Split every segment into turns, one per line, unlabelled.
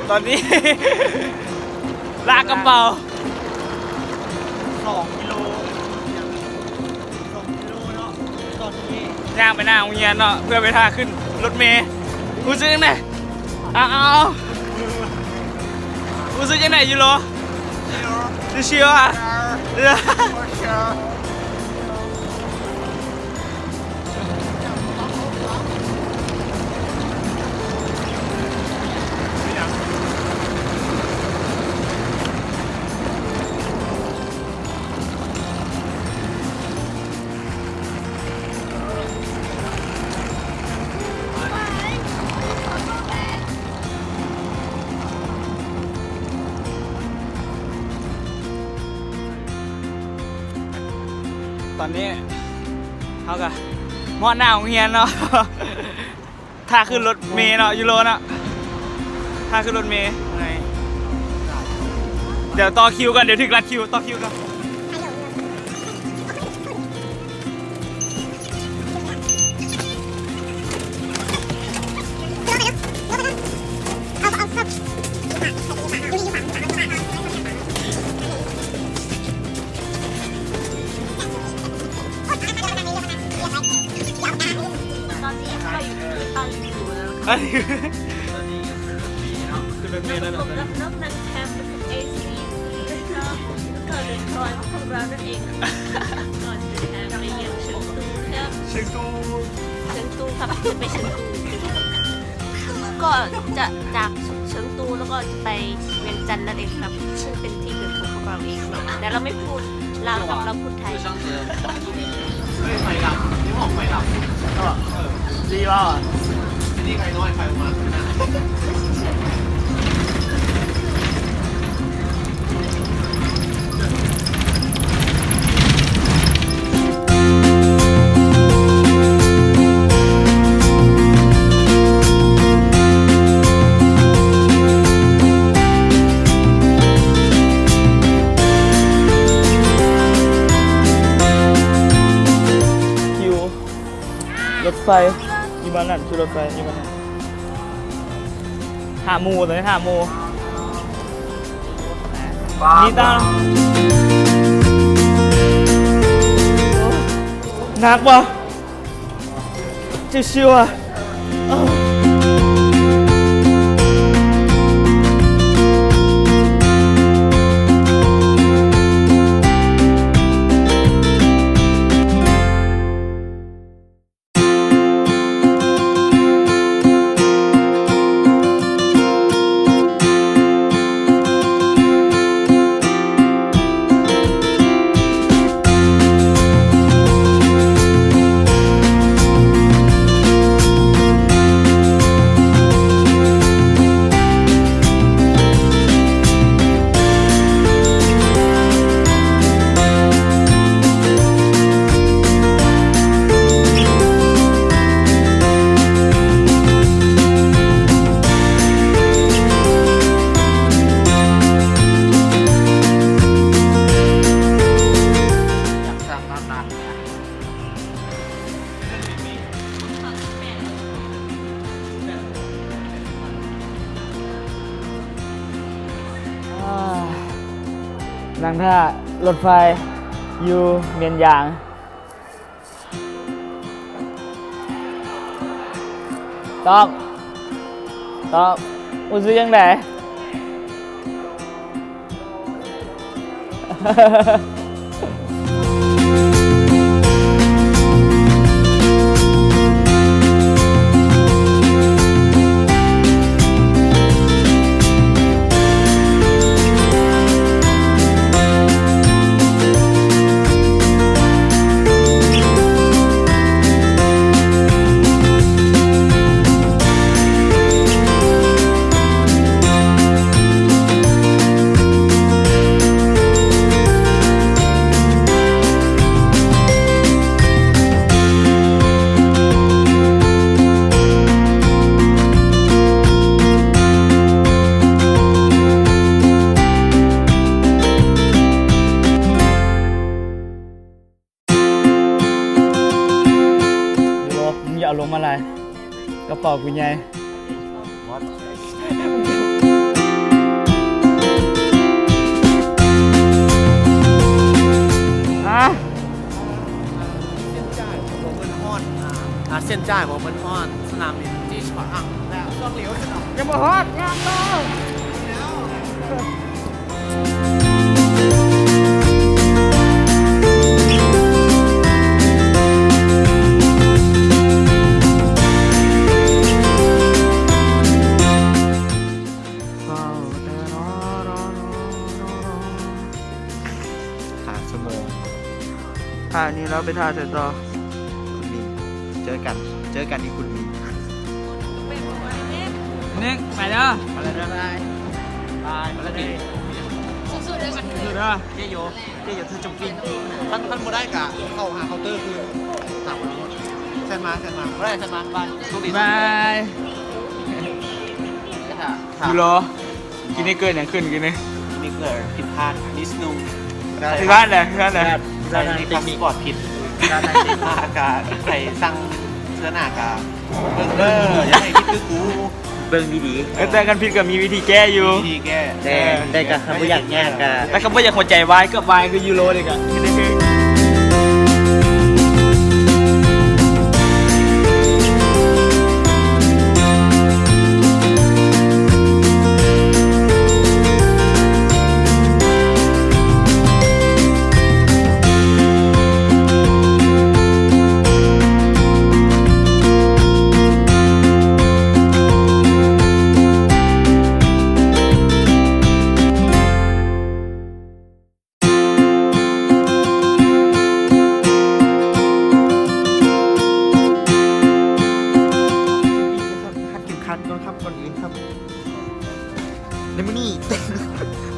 ตอนนี้ ลากกระเป๋า
2 กิโลเนาะตอนนี้
ย่างไปหน้าโรงเรียนเนาะเพื่อไปท่าขึ้นรถเมล์กูซื้อยังไงเอากูซื้อยังไงยูโรเชียวอ่ะตอนนี้เขาก็มอดหน้าของเฮียนเนาะ ถ้าขึ้นรถเมล์เนาะยูโรเนาะถ้าขึ้นรถเมล์เดี๋ยวต่อคิวกันเดี๋ยวถึงรัดคิวต่อคิวกันอันนี้คือรถเมล์แล้วเนาะ
นอกนั้นแคมป์เป็น AC นะครับก็เดินทางของเรานั่นเองก่อนเดินทางไปยังเชียงตูครับ
เชียงตู
เชียงตูครับจะไปเชียงตูก็จะจากเชียงตูแล้วก็จะไปเวียงจันทร์นั่นเองครับซึ่งเป็นที่เกิดของเราเองแต่เราไม่พูดลาวครับเราพูดไทย
ไฟดับนี่บอกไฟดับ
ดีป่ะ
นี่ไฟน้อยไฟมา
รถไฟยี่บ้านนั่นคือรถไฟยี่บ้านนั่นหาหมูเลยหาหมูนี่ตาหนักปะชิวๆอ่ะนั่งท่ารถไฟอยู่เมียนยางต้องรู้สึกยังไง เอาลงมาเลยกระเป๋ากูใหญ่
เส้นจ่ายบอกมันฮอนสนามบินที่ฉะอ่างแล้วต้องเลี้ยวขึ้นออก
ยังบ่ฮอดงานต่อ
5 ชั่วโมง
ท่านี้เราไปท่าเสร็จต่อ
คุณมีเจอกันที่คุณมี
นี่ไปเด้อ
อะไรได้มาแล้วดิ
สู้ๆด้วยกัน
สุดเด้อ
เจ๊โยเธอจงกินท่านบ่ได้กะเข้าหาเคาน์เตอร์คือถามมาเชิญมาบ่ได้เชิญมาบายโชคดี
บายยูโรกินนี่เกินอย่างขึ้นกินนี่
นี่เกิดผิดพลาดนิดนึง
ที่บ้านเลยที่บ้านเลย
ใส่ในพาสปอร์ตผิดอากาศใส่สั่งเสื้อหน้ากาเบิ่งเด้ออย่าให้คิดคือกู
เบิ่งดี
แต่กันผิดกับมีวิธีแก้อยู่
วิธีแก้
ๆแต่กับคำว่าอยากแยกกัน
แต่คำว่าอย่างหัวใจวายกับวายคือยูโรเลยกัน
หัดเข็มขัดก่อนครับก่อนอื่นครับในมื้อนี้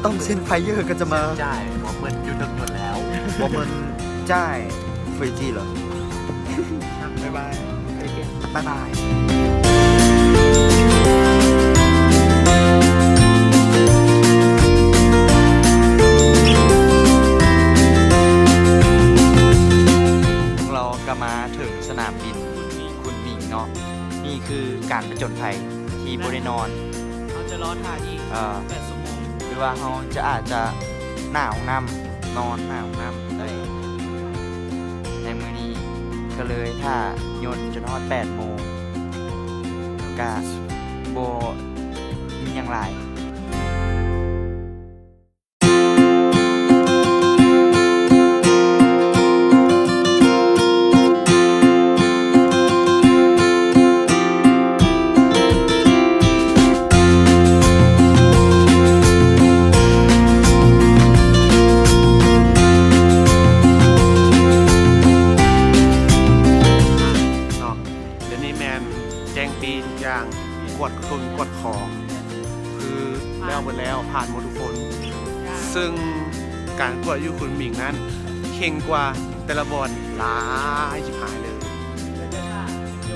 ต้องเซ็นไฟเยอะก็จะมา
จ่ายบอกเหมือนอยู่ถึงหมดแล้ว
บอกมันจ่ายฟรีจีเหรอ
บ๊ายบาย
บ๊ายบาย เราก็มาถึงสนามบินคุณหมิงเนาะนี่คือการผจญภัยที่บรินอน
เราจะรอถ่ายอีก 8 ชั่วโมง
หรือว่าเขาจะอาจจะหนาวน้ำนอนหนาวน้ำได้ในมื้อนี้ก็เลยถ้ายนต์จนฮอด8 โมงกะโบมีอย่างไร
เนาะเดี๋ยวนี้แมนแจ้งปีนอย่างกวดทุนกวดคอคือแล้วหมดแล้วผ่านหมดทุกคน ซึ่งการกวดอยู่คุณหมิงนั้นเข่งกว่าแต่ละบอลหลายชิบหายเลย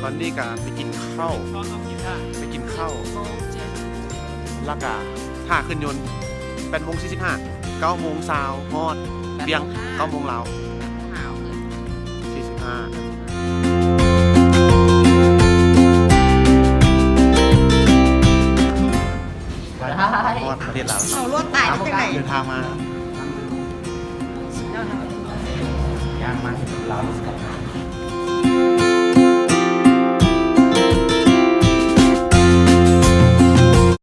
ตอนนี้ก็ไปกินข้าวแล้วก็ท่าขึ้นยนต์8 โมง 45 9 โมงซาวฮอดเบียง 9 โมงลาว 45ฮอดประเทศลาว
เอารถตายได้ไหน
เดินทางมา
ย่างมาเรา